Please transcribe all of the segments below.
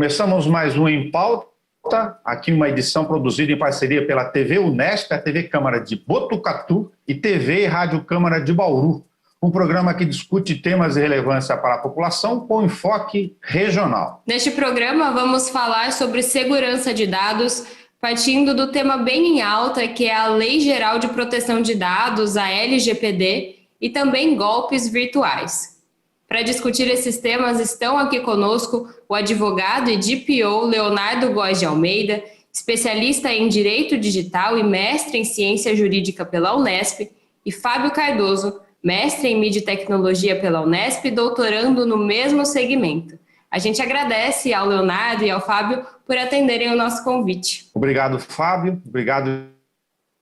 Começamos mais um Em Pauta, aqui uma edição produzida em parceria pela TV Unesp, a TV Câmara de Botucatu e TV e Rádio Câmara de Bauru. Um programa que discute temas de relevância para a população com enfoque regional. Neste programa vamos falar sobre segurança de dados, partindo do tema bem em alta, que é a Lei Geral de Proteção de Dados, a LGPD, e também golpes virtuais. Para discutir esses temas estão aqui conosco o advogado e DPO Leonardo Góes de Almeida, especialista em Direito Digital e mestre em Ciência Jurídica pela Unesp, e Fábio Cardoso, mestre em Mídia e Tecnologia pela Unesp, doutorando no mesmo segmento. A gente agradece ao Leonardo e ao Fábio por atenderem o nosso convite. Obrigado, Fábio. Obrigado,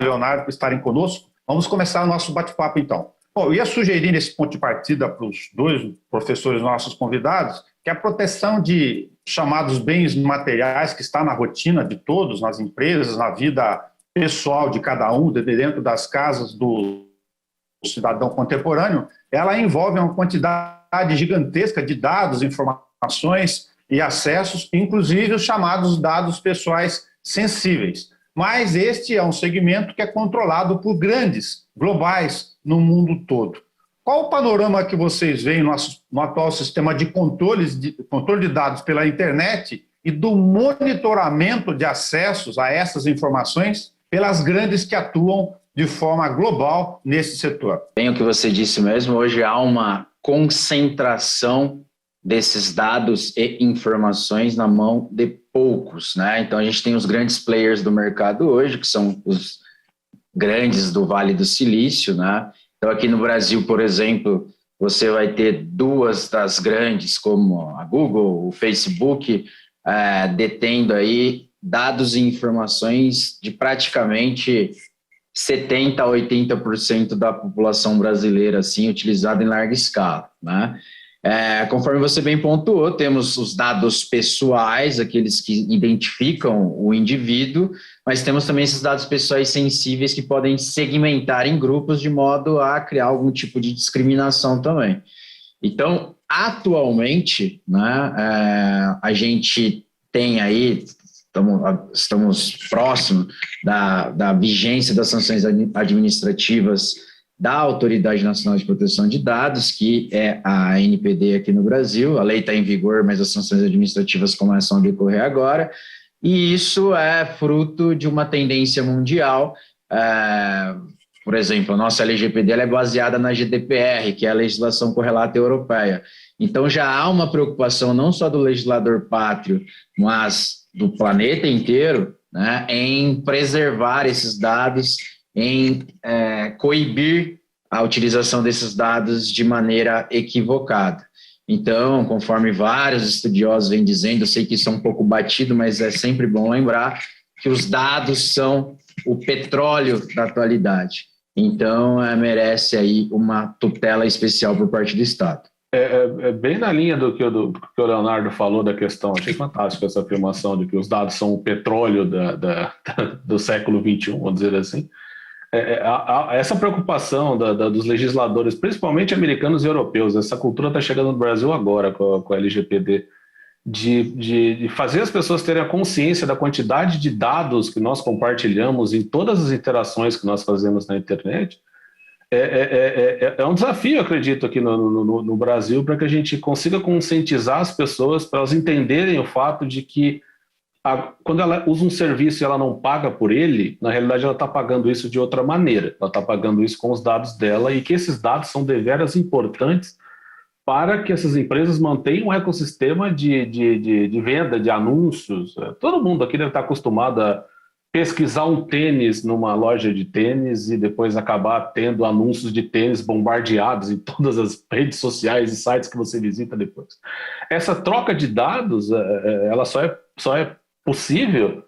Leonardo, por estarem conosco. Vamos começar o nosso bate-papo, então. Bom, eu ia sugerir nesse ponto de partida para os dois professores nossos convidados que a proteção de chamados bens materiais que está na rotina de todos, nas empresas, na vida pessoal de cada um, dentro das casas do cidadão contemporâneo, ela envolve uma quantidade gigantesca de dados, informações e acessos, inclusive os chamados dados pessoais sensíveis. Mas este é um segmento que é controlado por grandes, globais, no mundo todo. Qual o panorama que vocês veem no atual sistema de controle de dados pela internet e do monitoramento de acessos a essas informações pelas grandes que atuam de forma global nesse setor? Bem, o que você disse mesmo, hoje há uma concentração desses dados e informações na mão de poucos, né? Então a gente tem os grandes players do mercado hoje, que são os grandes do Vale do Silício, né? Então aqui no Brasil, por exemplo, você vai ter duas das grandes, como a Google, o Facebook, detendo aí dados e informações de praticamente 70% a 80% da população brasileira, assim, utilizada em larga escala, né? Conforme você bem pontuou, temos os dados pessoais, aqueles que identificam o indivíduo, mas temos também esses dados pessoais sensíveis que podem segmentar em grupos de modo a criar algum tipo de discriminação também. Então, atualmente, né, a gente tem aí, estamos próximos da vigência das sanções administrativas da Autoridade Nacional de Proteção de Dados, que é a ANPD aqui no Brasil. A lei está em vigor, mas as sanções administrativas começam a decorrer agora, e isso é fruto de uma tendência mundial. Por exemplo, a nossa LGPD ela é baseada na GDPR, que é a legislação correlata europeia. Então já há uma preocupação não só do legislador pátrio, mas do planeta inteiro, né, em preservar esses dados, em coibir a utilização desses dados de maneira equivocada. Então, conforme vários estudiosos vêm dizendo, eu sei que isso é um pouco batido, mas é sempre bom lembrar que os dados são o petróleo da atualidade. Então, merece aí uma tutela especial por parte do Estado. Bem na linha do que o Leonardo falou da questão, achei fantástico essa afirmação de que os dados são o petróleo do século XXI, vamos dizer assim. Essa preocupação dos legisladores, principalmente americanos e europeus, essa cultura está chegando no Brasil agora com a LGPD, de fazer as pessoas terem a consciência da quantidade de dados que nós compartilhamos em todas as interações que nós fazemos na internet. É um desafio, acredito, aqui no Brasil, para que a gente consiga conscientizar as pessoas, para elas entenderem o fato de que quando ela usa um serviço e ela não paga por ele, na realidade ela está pagando isso de outra maneira, ela está pagando isso com os dados dela, e que esses dados são deveras importantes para que essas empresas mantenham um ecossistema de venda, de anúncios. Todo mundo aqui deve estar acostumado a pesquisar um tênis numa loja de tênis e depois acabar tendo anúncios de tênis bombardeados em todas as redes sociais e sites que você visita depois. Essa troca de dados, ela só é possível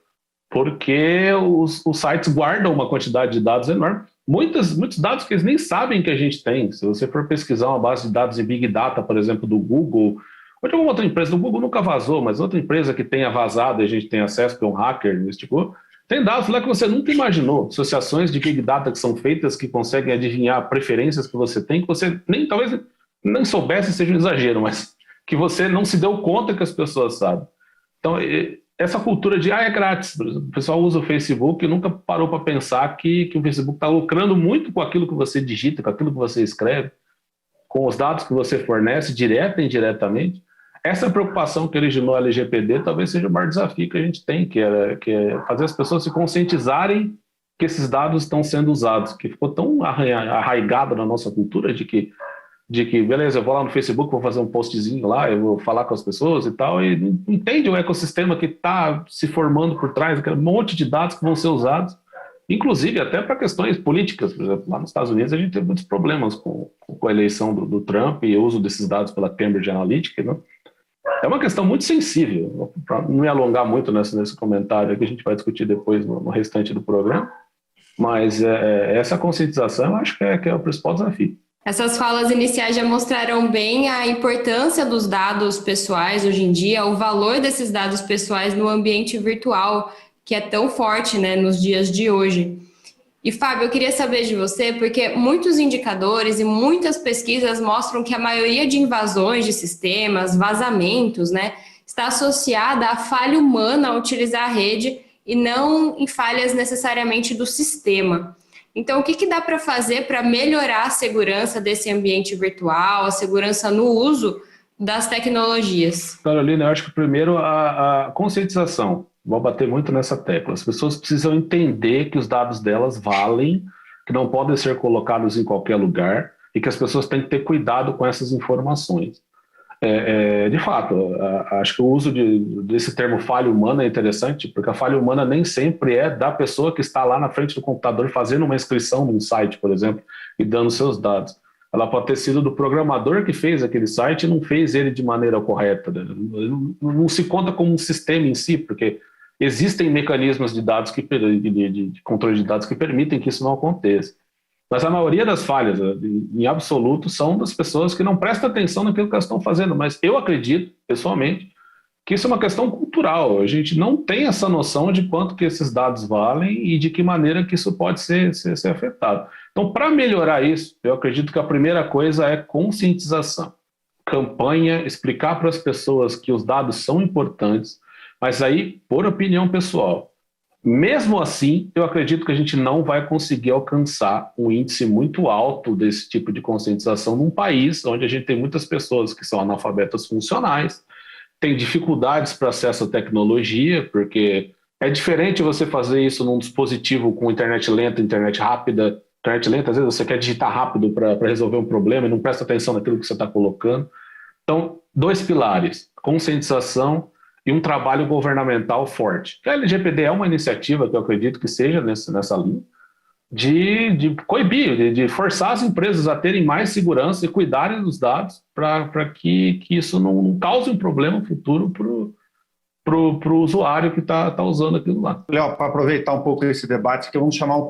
porque os sites guardam uma quantidade de dados enorme, muitos dados que eles nem sabem que a gente tem. Se você for pesquisar uma base de dados de Big Data, por exemplo, do Google, ou de alguma outra empresa, do Google nunca vazou, mas outra empresa que tenha vazado e a gente tem acesso, que é um hacker, investigou, tem dados lá que você nunca imaginou, associações de Big Data que são feitas, que conseguem adivinhar preferências que você tem, que você talvez nem soubesse, seja um exagero, mas que você não se deu conta que as pessoas sabem. Então, essa cultura de, é grátis, o pessoal usa o Facebook e nunca parou para pensar que o Facebook está lucrando muito com aquilo que você digita, com aquilo que você escreve, com os dados que você fornece, direta e indiretamente. Essa preocupação que originou a LGPD talvez seja o maior desafio que a gente tem, que é fazer as pessoas se conscientizarem que esses dados estão sendo usados, que ficou tão arraigado na nossa cultura de que, beleza, eu vou lá no Facebook, vou fazer um postzinho lá, eu vou falar com as pessoas e tal, e não entende o ecossistema que está se formando por trás, aquele monte de dados que vão ser usados, inclusive até para questões políticas. Por exemplo, lá nos Estados Unidos a gente teve muitos problemas com a eleição do Trump e o uso desses dados pela Cambridge Analytica, né? É uma questão muito sensível, para não me alongar muito nesse comentário que a gente vai discutir depois no restante do programa, mas essa conscientização eu acho que é o principal desafio. Essas falas iniciais já mostraram bem a importância dos dados pessoais hoje em dia, o valor desses dados pessoais no ambiente virtual, que é tão forte, né, nos dias de hoje. E, Fábio, eu queria saber de você, porque muitos indicadores e muitas pesquisas mostram que a maioria de invasões de sistemas, vazamentos, né, está associada à falha humana ao utilizar a rede e não em falhas necessariamente do sistema. Então, o que dá para fazer para melhorar a segurança desse ambiente virtual, a segurança no uso das tecnologias? Carolina, eu acho que primeiro a conscientização. Vou bater muito nessa tecla. As pessoas precisam entender que os dados delas valem, que não podem ser colocados em qualquer lugar e que as pessoas têm que ter cuidado com essas informações. De fato, acho que o uso desse termo falha humana é interessante, porque a falha humana nem sempre é da pessoa que está lá na frente do computador fazendo uma inscrição num site, por exemplo, e dando seus dados. Ela pode ter sido do programador que fez aquele site e não fez ele de maneira correta. Não se conta como um sistema em si, porque existem mecanismos de dados de controle de dados que permitem que isso não aconteça. Mas a maioria das falhas, em absoluto, são das pessoas que não prestam atenção naquilo que elas estão fazendo. Mas eu acredito, pessoalmente, que isso é uma questão cultural. A gente não tem essa noção de quanto que esses dados valem e de que maneira que isso pode ser afetado. Então, para melhorar isso, eu acredito que a primeira coisa é conscientização. Campanha, explicar para as pessoas que os dados são importantes, mas aí, por opinião pessoal. Mesmo assim, eu acredito que a gente não vai conseguir alcançar um índice muito alto desse tipo de conscientização num país onde a gente tem muitas pessoas que são analfabetas funcionais, tem dificuldades para acesso à tecnologia, porque é diferente você fazer isso num dispositivo com internet lenta, internet rápida. Internet lenta, às vezes você quer digitar rápido para resolver um problema e não presta atenção naquilo que você está colocando. Então, 2 pilares, conscientização e um trabalho governamental forte. A LGPD é uma iniciativa que eu acredito que seja nessa linha, de coibir, de forçar as empresas a terem mais segurança e cuidarem dos dados para que isso não cause um problema futuro para o usuário que está usando aquilo lá. Léo, para aproveitar um pouco esse debate, que vamos chamar um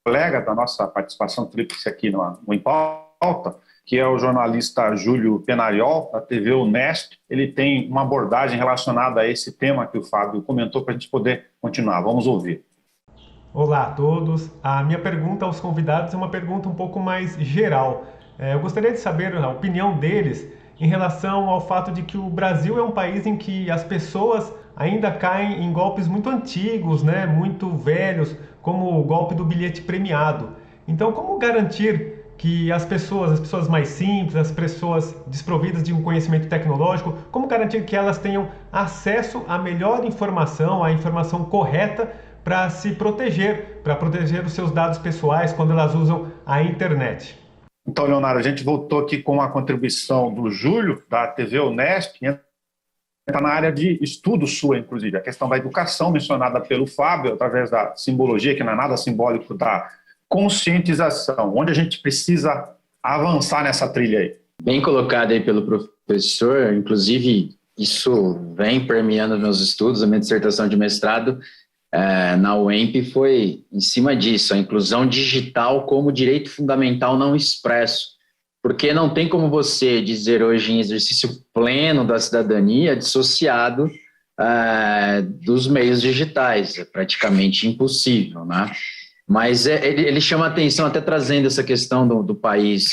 colega da nossa participação tríplice aqui no Em Pauta, que é o jornalista Júlio Penariol, da TV Unesp. Ele tem uma abordagem relacionada a esse tema que o Fábio comentou para a gente poder continuar. Vamos ouvir. Olá a todos. A minha pergunta aos convidados é uma pergunta um pouco mais geral. Eu gostaria de saber a opinião deles em relação ao fato de que o Brasil é um país em que as pessoas ainda caem em golpes muito antigos, né, muito velhos, como o golpe do bilhete premiado. Então, como garantir que as pessoas mais simples, as pessoas desprovidas de um conhecimento tecnológico, como garantir que elas tenham acesso à melhor informação, à informação correta para se proteger, para proteger os seus dados pessoais quando elas usam a internet? Então, Leonardo, a gente voltou aqui com a contribuição do Júlio, da TV Unesp, está na área de estudo sua, inclusive, a questão da educação mencionada pelo Fábio, através da simbologia, que não é nada simbólico da conscientização, onde a gente precisa avançar nessa trilha aí. Bem colocado aí pelo professor, inclusive isso vem permeando meus estudos, a minha dissertação de mestrado na UEMP foi em cima disso, a inclusão digital como direito fundamental não expresso, porque não tem como você dizer hoje em exercício pleno da cidadania dissociado dos meios digitais, é praticamente impossível, né? Mas ele chama atenção, até trazendo essa questão do país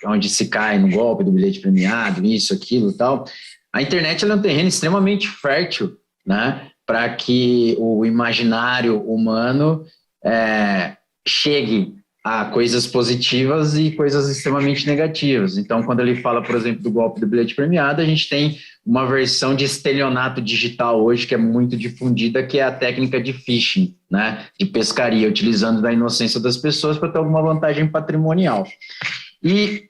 onde se cai no golpe do bilhete premiado, isso, aquilo e tal. a internet ela é um terreno extremamente fértil, né, para que o imaginário humano chegue a coisas positivas e coisas extremamente negativas. Então, quando ele fala, por exemplo, do golpe do bilhete premiado, a gente tem uma versão de estelionato digital hoje que é muito difundida, que é a técnica de phishing, né, de pescaria, utilizando da inocência das pessoas para ter alguma vantagem patrimonial. E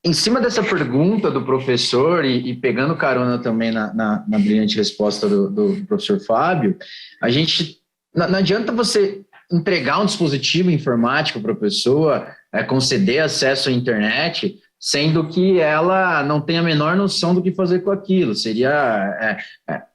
em cima dessa pergunta do professor, e pegando carona também na brilhante resposta do professor Fábio, a gente não adianta você entregar um dispositivo informático para a pessoa, conceder acesso à internet, sendo que ela não tem a menor noção do que fazer com aquilo.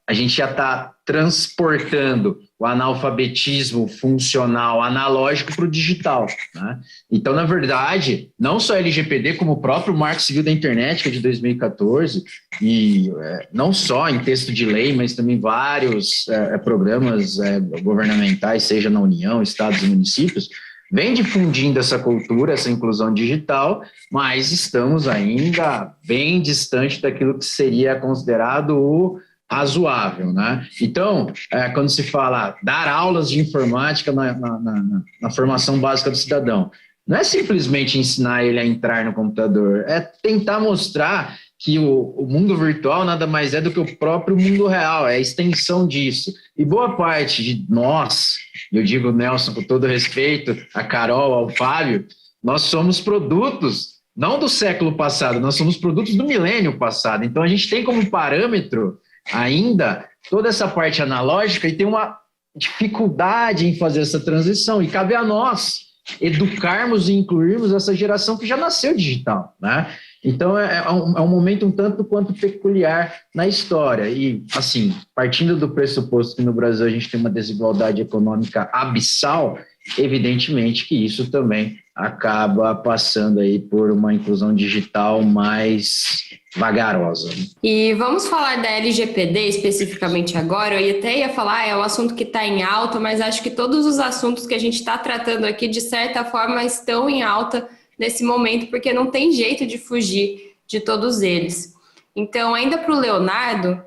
A gente já está transportando o analfabetismo funcional analógico para o digital, né? Então, na verdade, não só a LGPD, como o próprio Marco Civil da Internet, que é de 2014, e não só em texto de lei, mas também vários programas governamentais, seja na União, estados e municípios, vem difundindo essa cultura, essa inclusão digital, mas estamos ainda bem distante daquilo que seria considerado o razoável, né? Então, quando se fala dar aulas de informática na formação básica do cidadão, não é simplesmente ensinar ele a entrar no computador, é tentar mostrar que o mundo virtual nada mais é do que o próprio mundo real, é a extensão disso. E boa parte de nós, eu digo Nelson com todo respeito, a Carol, ao Fábio, nós somos produtos, não do século passado, nós somos produtos do milênio passado. Então a gente tem como parâmetro ainda toda essa parte analógica e tem uma dificuldade em fazer essa transição. E cabe a nós educarmos e incluirmos essa geração que já nasceu digital, né? Então, é um momento um tanto quanto peculiar na história. E, assim, partindo do pressuposto que no Brasil a gente tem uma desigualdade econômica abissal, evidentemente que isso também acaba passando aí por uma inclusão digital mais vagarosa. E vamos falar da LGPD especificamente agora. Eu até ia falar, é um assunto que está em alta, mas acho que todos os assuntos que a gente está tratando aqui, de certa forma, estão em alta nesse momento, porque não tem jeito de fugir de todos eles. Então, ainda para o Leonardo,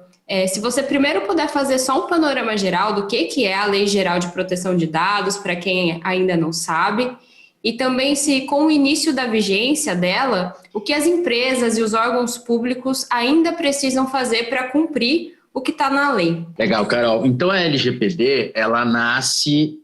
se você primeiro puder fazer só um panorama geral do que é a Lei Geral de Proteção de Dados, para quem ainda não sabe, e também se com o início da vigência dela, o que as empresas e os órgãos públicos ainda precisam fazer para cumprir o que está na lei. Legal, Carol. Então, a LGPD, ela nasce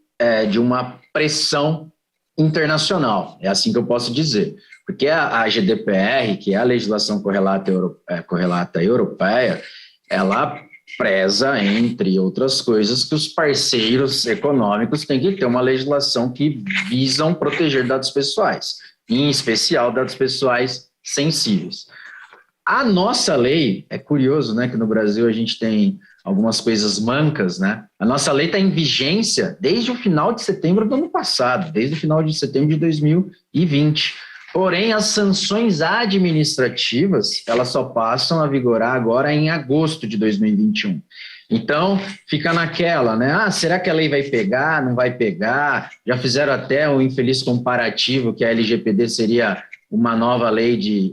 de uma pressão internacional, é assim que eu posso dizer, porque a GDPR, que é a legislação correlata europeia, ela preza, entre outras coisas, que os parceiros econômicos têm que ter uma legislação que visam proteger dados pessoais, em especial dados pessoais sensíveis. A nossa lei, é curioso, né, que no Brasil a gente tem algumas coisas mancas, né? A nossa lei está em vigência desde o final de setembro do ano passado, desde o final de setembro de 2020. Porém, as sanções administrativas, elas só passam a vigorar agora em agosto de 2021. Então, fica naquela, né? Será que a lei vai pegar? Não vai pegar? Já fizeram até o infeliz comparativo que a LGPD seria uma nova lei de...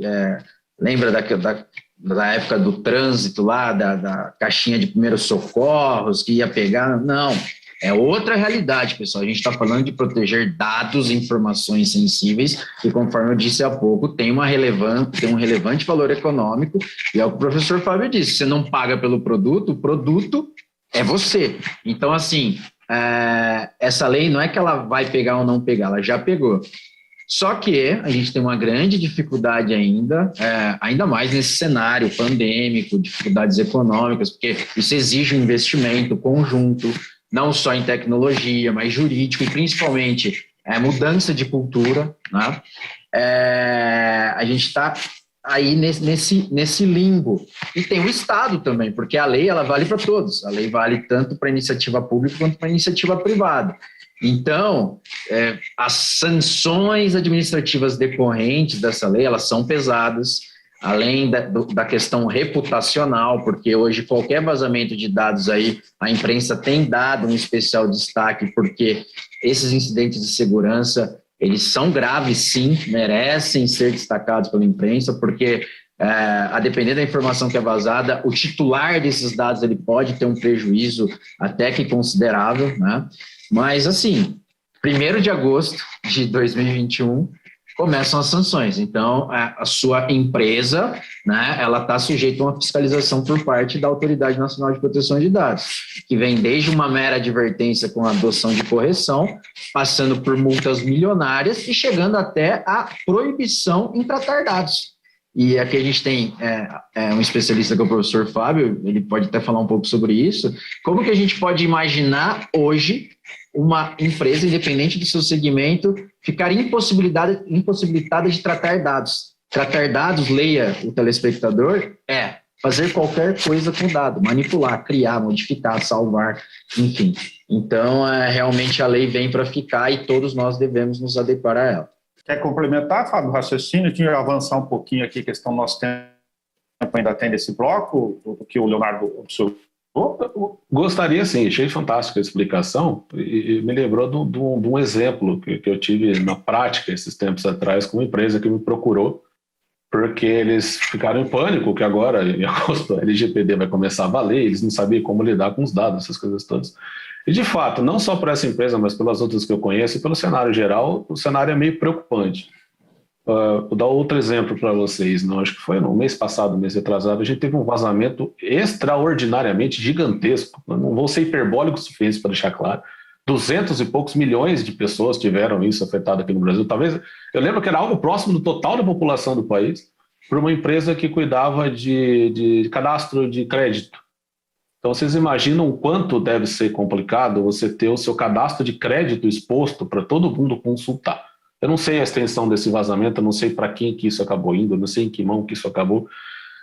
lembra da época do trânsito lá, da caixinha de primeiros socorros, que ia pegar? Não, é outra realidade, pessoal. A gente está falando de proteger dados e informações sensíveis, que, conforme eu disse há pouco, tem um relevante valor econômico, e é o que o professor Fábio disse, você não paga pelo produto, o produto é você. Então, assim, essa lei não é que ela vai pegar ou não pegar, ela já pegou. Só que a gente tem uma grande dificuldade ainda mais nesse cenário pandêmico, dificuldades econômicas, porque isso exige um investimento conjunto, não só em tecnologia, mas jurídico e principalmente mudança de cultura, né? A gente está aí nesse limbo. E tem o Estado também, porque a lei ela vale para todos, a lei vale tanto para a iniciativa pública quanto para a iniciativa privada. Então, as sanções administrativas decorrentes dessa lei, elas são pesadas, além da questão reputacional, porque hoje qualquer vazamento de dados aí, a imprensa tem dado um especial destaque, porque esses incidentes de segurança, eles são graves sim, merecem ser destacados pela imprensa, porque a depender da informação que é vazada, o titular desses dados ele pode ter um prejuízo até que considerável, né? Mas, assim, 1º de agosto de 2021, começam as sanções. Então, a sua empresa, né, ela está sujeita a uma fiscalização por parte da Autoridade Nacional de Proteção de Dados, que vem desde uma mera advertência com a adoção de correção, passando por multas milionárias e chegando até a proibição em tratar dados. E aqui a gente tem um especialista que é o professor Fábio, ele pode até falar um pouco sobre isso. Como que a gente pode imaginar hoje uma empresa, independente do seu segmento, ficar impossibilitada de tratar dados? Tratar dados, leia o telespectador, fazer qualquer coisa com o dado, manipular, criar, modificar, salvar, enfim. Então, realmente a lei vem para ficar e todos nós devemos nos adequar a ela. Quer complementar, Fábio, o raciocínio? Tinha que avançar um pouquinho aqui, questão do nosso tempo ainda tem nesse bloco, do que o Leonardo observou. Gostaria, sim, achei fantástica a explicação e me lembrou de um exemplo que eu tive na prática esses tempos atrás com uma empresa que me procurou, porque eles ficaram em pânico que agora, em agosto, a LGPD vai começar a valer, eles não sabiam como lidar com os dados, essas coisas todas. E, de fato, não só para essa empresa, mas pelas outras que eu conheço e pelo cenário geral, o cenário é meio preocupante. Vou dar outro exemplo para vocês. Não, acho que foi no mês passado, mês retrasado, a gente teve um vazamento extraordinariamente gigantesco. Não vou ser hiperbólico o suficiente para deixar claro. 200 e poucos milhões de pessoas tiveram isso afetado aqui no Brasil. Talvez, eu lembro que era algo próximo do total da população do país, por uma empresa que cuidava de cadastro de crédito. Então, vocês imaginam o quanto deve ser complicado você ter o seu cadastro de crédito exposto para todo mundo consultar. Eu não sei a extensão desse vazamento, eu não sei para quem que isso acabou indo, eu não sei em que mão que isso acabou.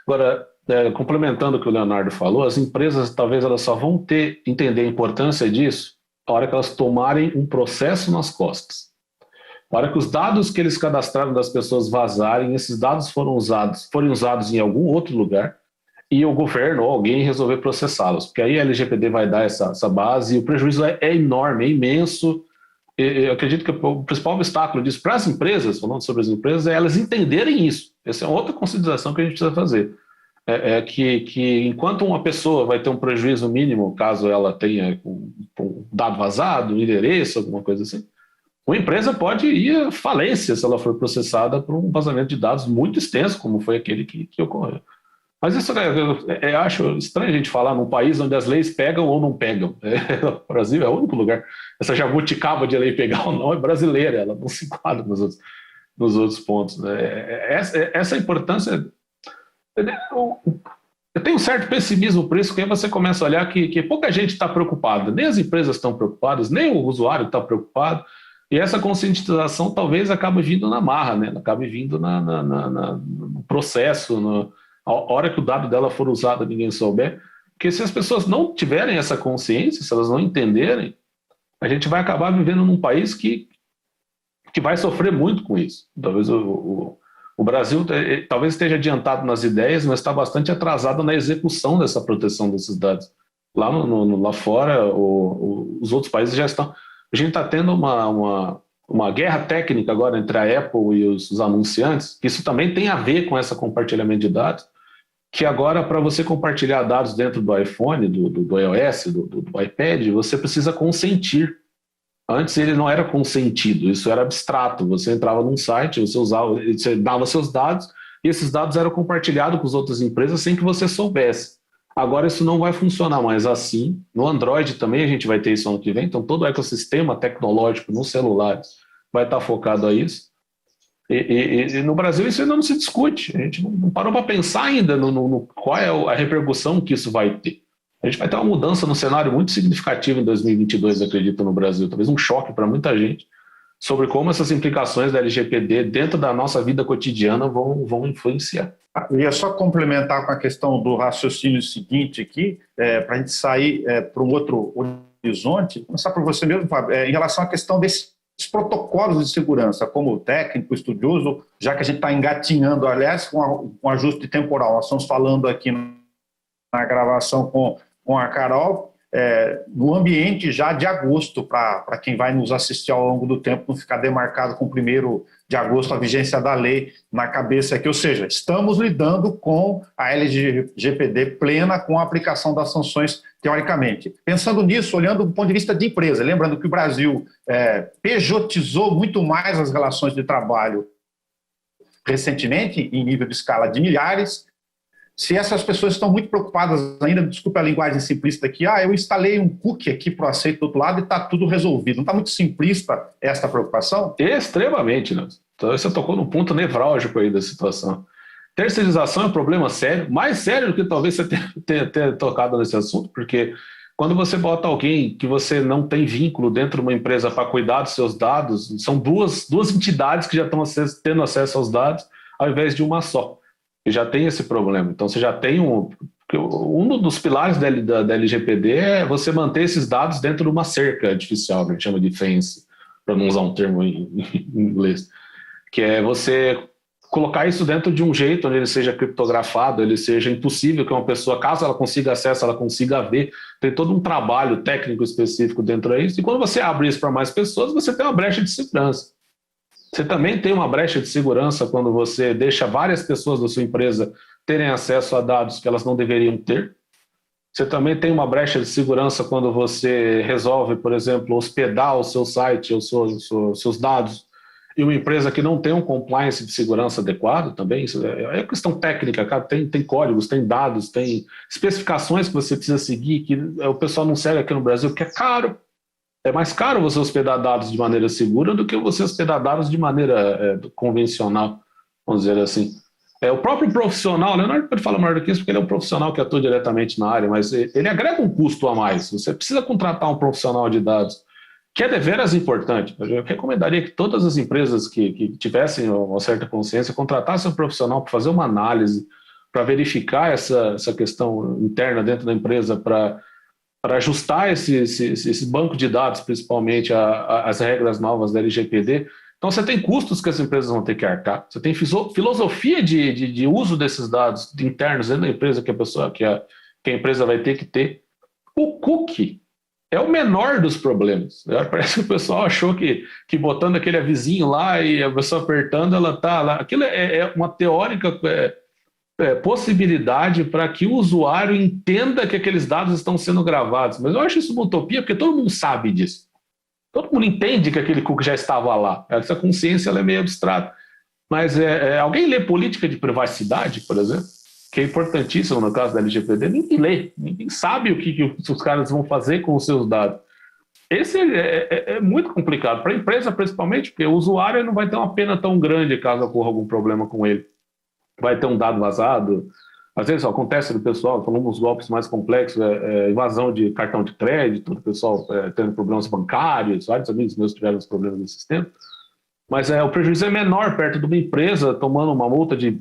Agora, complementando o que o Leonardo falou, as empresas talvez elas só vão entender a importância disso a hora que elas tomarem um processo nas costas. A hora que os dados que eles cadastraram das pessoas vazarem, esses dados forem usados em algum outro lugar, e o governo ou alguém resolver processá-los, porque aí a LGPD vai dar essa base e o prejuízo é enorme, é imenso. Eu acredito que o principal obstáculo disso para as empresas, falando sobre as empresas, é elas entenderem isso. Essa é outra consideração que a gente precisa fazer. Que enquanto uma pessoa vai ter um prejuízo mínimo, caso ela tenha um dado vazado, um endereço, alguma coisa assim, uma empresa pode ir à falência se ela for processada por um vazamento de dados muito extenso, como foi aquele que ocorreu. Mas isso eu acho estranho a gente falar num país onde as leis pegam ou não pegam. O Brasil é o único lugar. Essa jabuticaba de lei pegar ou não é brasileira, ela não se enquadra nos outros pontos. Essa importância... Eu tenho um certo pessimismo por isso, que aí você começa a olhar que pouca gente está preocupada, nem as empresas estão preocupadas, nem o usuário está preocupado, e essa conscientização talvez acabe vindo na marra, né? Acabe vindo no processo, a hora que o dado dela for usado ninguém souber, porque se as pessoas não tiverem essa consciência, se elas não entenderem, a gente vai acabar vivendo num país que vai sofrer muito com isso. Talvez o Brasil talvez esteja adiantado nas ideias, mas está bastante atrasado na execução dessa proteção desses dados. Lá fora, os outros países já estão... A gente está tendo uma guerra técnica agora entre a Apple e os anunciantes, que isso também tem a ver com esse compartilhamento de dados, que agora, para você compartilhar dados dentro do iPhone, do iOS, do iPad, você precisa consentir. Antes ele não era consentido, isso era abstrato. Você entrava num site, você dava seus dados, e esses dados eram compartilhados com as outras empresas sem que você soubesse. Agora isso não vai funcionar mais assim. No Android também a gente vai ter isso ano que vem, então todo o ecossistema tecnológico nos celulares vai estar focado a isso. E no Brasil isso ainda não se discute, a gente não parou para pensar ainda no qual é a repercussão que isso vai ter. A gente vai ter uma mudança no cenário muito significativa em 2022, acredito, no Brasil, talvez um choque para muita gente, sobre como essas implicações da LGPD dentro da nossa vida cotidiana vão influenciar. Eu ia só complementar com a questão do raciocínio seguinte aqui, para a gente sair para um outro horizonte, começar por você mesmo, Fábio, em relação à questão desses protocolos de segurança, como técnico, estudioso, já que a gente está engatinhando, aliás, com ajuste temporal. Nós estamos falando aqui na gravação com a Carol, no ambiente já de agosto, para quem vai nos assistir ao longo do tempo, não ficar demarcado com o 1º de agosto a vigência da lei na cabeça aqui. Ou seja, estamos lidando com a LGPD plena, com a aplicação das sanções teoricamente. Pensando nisso, olhando do ponto de vista de empresa, lembrando que o Brasil pejotizou muito mais as relações de trabalho recentemente, em nível de escala de milhares. Se essas pessoas estão muito preocupadas ainda, desculpe a linguagem simplista aqui, eu instalei um cookie aqui para o aceito do outro lado e está tudo resolvido. Não está muito simplista essa preocupação? Extremamente, né? Então você tocou no ponto nevrálgico aí da situação. Terceirização é um problema sério, mais sério do que talvez você tenha tocado nesse assunto, porque quando você bota alguém que você não tem vínculo dentro de uma empresa para cuidar dos seus dados, são duas entidades que já estão tendo acesso aos dados, ao invés de uma só. E já tem esse problema. Então, você já tem um dos pilares da LGPD é você manter esses dados dentro de uma cerca artificial, que a gente chama de fence, para não usar um termo em inglês, que é você colocar isso dentro de um jeito onde ele seja criptografado, ele seja impossível que uma pessoa, caso ela consiga acesso, ela consiga ver. Tem todo um trabalho técnico específico dentro disso. E quando você abre isso para mais pessoas, você tem uma brecha de segurança. Você também tem uma brecha de segurança quando você deixa várias pessoas da sua empresa terem acesso a dados que elas não deveriam ter. Você também tem uma brecha de segurança quando você resolve, por exemplo, hospedar o seu site, os seus dados, e uma empresa que não tem um compliance de segurança adequado também. Isso é questão técnica, cara. Tem códigos, tem dados, tem especificações que você precisa seguir, que o pessoal não segue aqui no Brasil, porque é caro. É mais caro você hospedar dados de maneira segura do que você hospedar dados de maneira convencional, vamos dizer assim. O próprio profissional, o Leonardo pode falar maior do que isso, porque ele é um profissional que atua diretamente na área, mas ele agrega um custo a mais. Você precisa contratar um profissional de dados, que é deveras importante. Eu recomendaria que todas as empresas que tivessem uma certa consciência contratassem um profissional para fazer uma análise, para verificar essa questão interna dentro da empresa, para ajustar esse banco de dados, principalmente as regras novas da LGPD. Então, você tem custos que as empresas vão ter que arcar, você tem filosofia de uso desses dados internos dentro da empresa que a empresa vai ter que ter. O cookie é o menor dos problemas. Parece que o pessoal achou que botando aquele avisinho lá e a pessoa apertando, ela está lá. Aquilo é uma teórica possibilidade para que o usuário entenda que aqueles dados estão sendo gravados. Mas eu acho isso uma utopia, porque todo mundo sabe disso. Todo mundo entende que aquele cookie já estava lá. Essa consciência ela é meio abstrata. Mas alguém lê política de privacidade, por exemplo, que é importantíssimo no caso da LGPD? Ninguém lê, ninguém sabe o que os caras vão fazer com os seus dados. Esse é muito complicado para a empresa, principalmente, porque o usuário não vai ter uma pena tão grande caso ocorra algum problema com ele. Vai ter um dado vazado. Às vezes acontece do pessoal, falando uns golpes mais complexos, invasão de cartão de crédito, o pessoal tendo problemas bancários, vários amigos meus tiveram os problemas nesse sistema. Mas o prejuízo é menor perto de uma empresa tomando uma multa de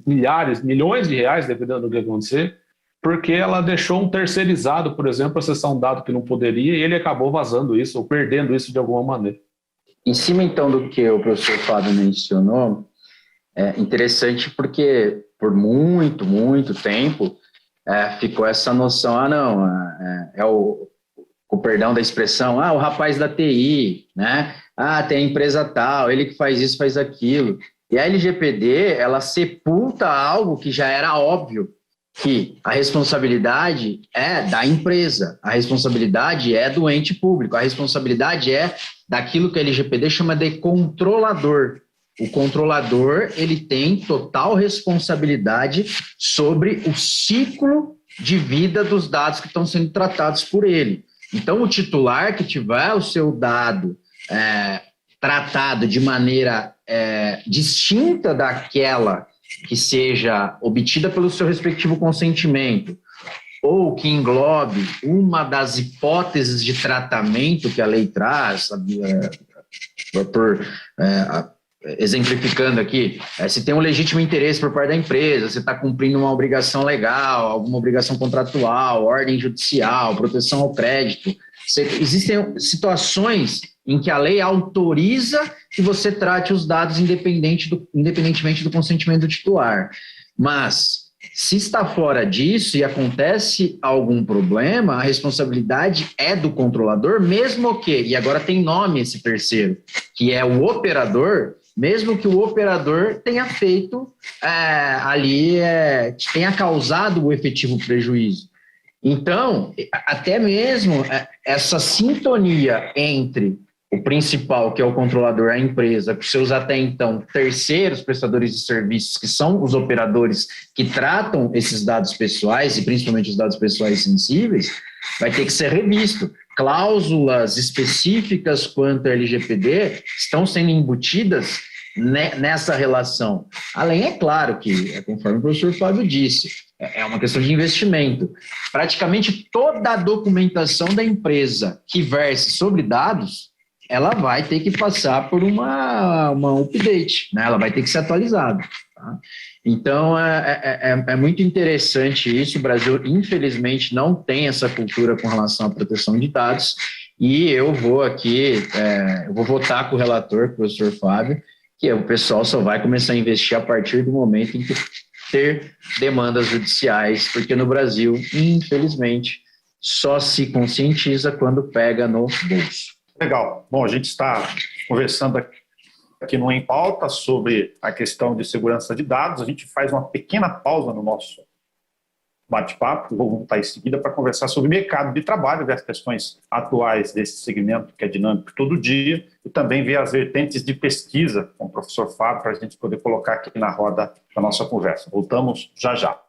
milhões de reais, dependendo do que acontecer, porque ela deixou um terceirizado, por exemplo, acessar um dado que não poderia e ele acabou vazando isso ou perdendo isso de alguma maneira. Em cima, então, do que o professor Fábio mencionou, é interessante porque por muito, muito tempo ficou essa noção, o perdão da expressão, o rapaz da TI, né? Tem a empresa tal, ele que faz isso, faz aquilo. E a LGPD, ela sepulta algo que já era óbvio, que a responsabilidade é da empresa, a responsabilidade é do ente público, a responsabilidade é daquilo que a LGPD chama de controlador. O controlador, ele tem total responsabilidade sobre o ciclo de vida dos dados que estão sendo tratados por ele. Então, o titular que tiver o seu dado tratado de maneira distinta daquela que seja obtida pelo seu respectivo consentimento, ou que englobe uma das hipóteses de tratamento que a lei traz, exemplificando aqui, se tem um legítimo interesse por parte da empresa, você está cumprindo uma obrigação legal, alguma obrigação contratual, ordem judicial, proteção ao crédito. Existem situações em que a lei autoriza que você trate os dados independentemente do consentimento do titular. Mas Se está fora disso e acontece algum problema, a responsabilidade é do controlador, mesmo que, e agora tem nome esse terceiro, que é o operador, mesmo que o operador tenha feito tenha causado o efetivo prejuízo. Então, até mesmo essa sintonia entre o principal, que é o controlador, a empresa, com seus até então terceiros prestadores de serviços, que são os operadores que tratam esses dados pessoais, e principalmente os dados pessoais sensíveis, vai ter que ser revisto. Cláusulas específicas quanto à LGPD estão sendo embutidas nessa relação. Além, é claro que, conforme o professor Fábio disse, é uma questão de investimento. Praticamente toda a documentação da empresa que verse sobre dados, ela vai ter que passar por uma update, né? Ela vai ter que ser atualizada. Tá? Então, é muito interessante isso. O Brasil, infelizmente, não tem essa cultura com relação à proteção de dados, e eu vou aqui, eu vou votar com o relator, o professor Fábio, que o pessoal só vai começar a investir a partir do momento em que ter demandas judiciais, porque no Brasil, infelizmente, só se conscientiza quando pega no bolso. Legal. Bom, a gente está conversando aqui no Em Pauta sobre a questão de segurança de dados. A gente faz uma pequena pausa no nosso bate-papo. Vou voltar em seguida para conversar sobre o mercado de trabalho, ver as questões atuais desse segmento que é dinâmico todo dia e também ver as vertentes de pesquisa com o professor Fábio para a gente poder colocar aqui na roda da nossa conversa. Voltamos já já.